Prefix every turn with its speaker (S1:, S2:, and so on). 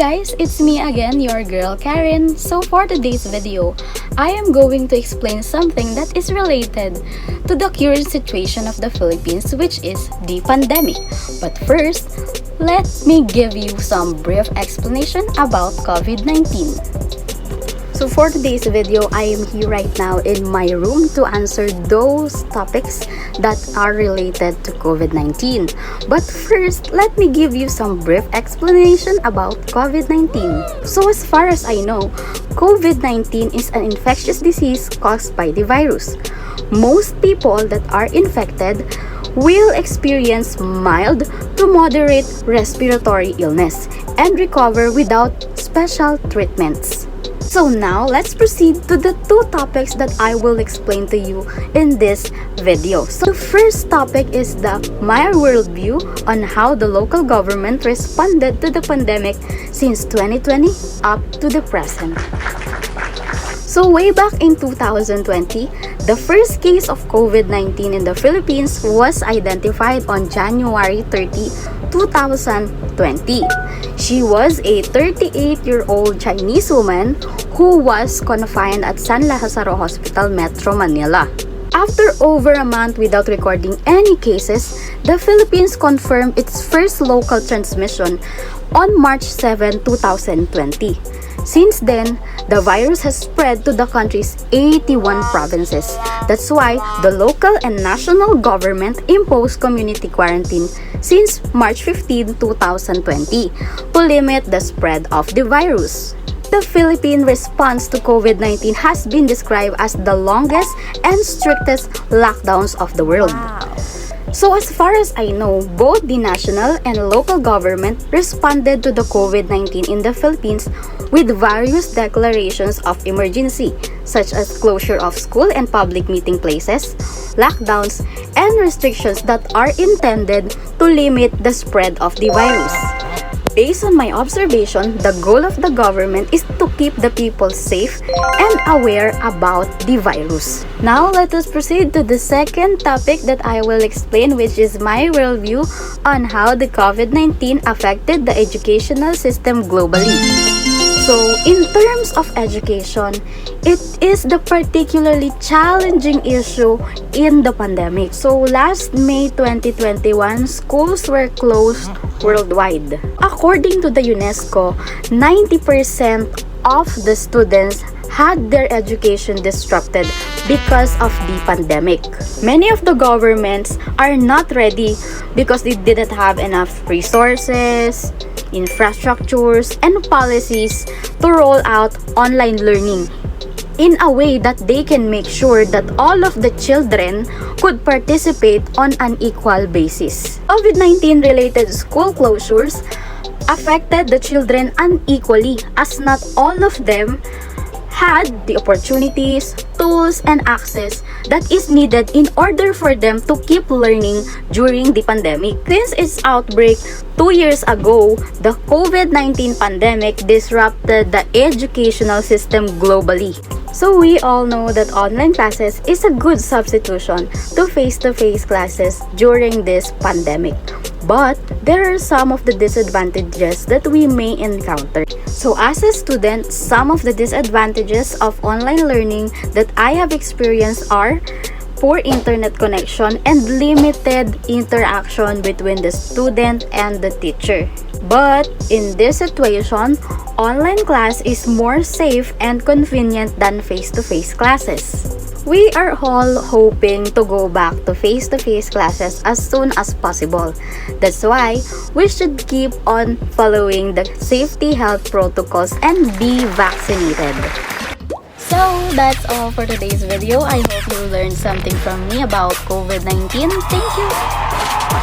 S1: guys, it's me again, your girl Karen. So for today's video, I am going to explain something that is related to the current situation of the Philippines, which is the pandemic. But first, let me give you some brief explanation about COVID-19. So for today's video, I am here right now in my room to answer those topics that are related to COVID-19. But first, let me give you some brief explanation about COVID-19. So as far as I know, COVID-19 is an infectious disease caused by the virus. Most people that are infected will experience mild to moderate respiratory illness and recover without special treatments. So now, let's proceed to the two topics that I will explain to you in this video. So the first topic is my worldview on how the local government responded to the pandemic since 2020 up to the present. So way back in 2020, the first case of COVID-19 in the Philippines was identified on January 30, 2020. She was a 38-year-old Chinese woman who was confined at San Lazaro Hospital, Metro Manila. After over a month without recording any cases, the Philippines confirmed its first local transmission on March 7, 2020. Since then, the virus has spread to the country's 81 provinces. That's why the local and national government imposed community quarantine since March 15, 2020 to limit the spread of the virus. The Philippine response to COVID-19 has been described as the longest and strictest lockdowns of the world. So as far as I know, both the national and local government responded to the COVID-19 in the Philippines with various declarations of emergency, such as closure of school and public meeting places, lockdowns, and restrictions that are intended to limit the spread of the virus. Based on my observation, the goal of the government is to keep the people safe and aware about the virus. Now, let us proceed to the second topic that I will explain, which is my worldview on how the COVID-19 affected the educational system globally. So, in terms of education, it is the particularly challenging issue in the pandemic. So, last May 2021, schools were closed worldwide. According to the UNESCO, 90% of the students had their education disrupted because of the pandemic. Many of the governments are not ready because they didn't have enough resources, infrastructures, and policies to roll out online learning in a way that they can make sure that all of the children could participate on an equal basis. COVID-19 related school closures affected the children unequally, as not all of them had the opportunities, tools, and access that is needed in order for them to keep learning during the pandemic. Since its outbreak 2 years ago, the COVID-19 pandemic disrupted the educational system globally. So we all know that online classes is a good substitution to face-to-face classes during this pandemic. But there are some of the disadvantages that we may encounter. So as a student, some of the disadvantages of online learning that I have experienced are poor internet connection and limited interaction between the student and the teacher. But in this situation, online class is more safe and convenient than face-to-face classes. We are all hoping to go back to face-to-face classes as soon as possible. That's why we should keep on following the safety health protocols and be vaccinated. So that's all for today's video. I hope you learned something from me about COVID-19. Thank you!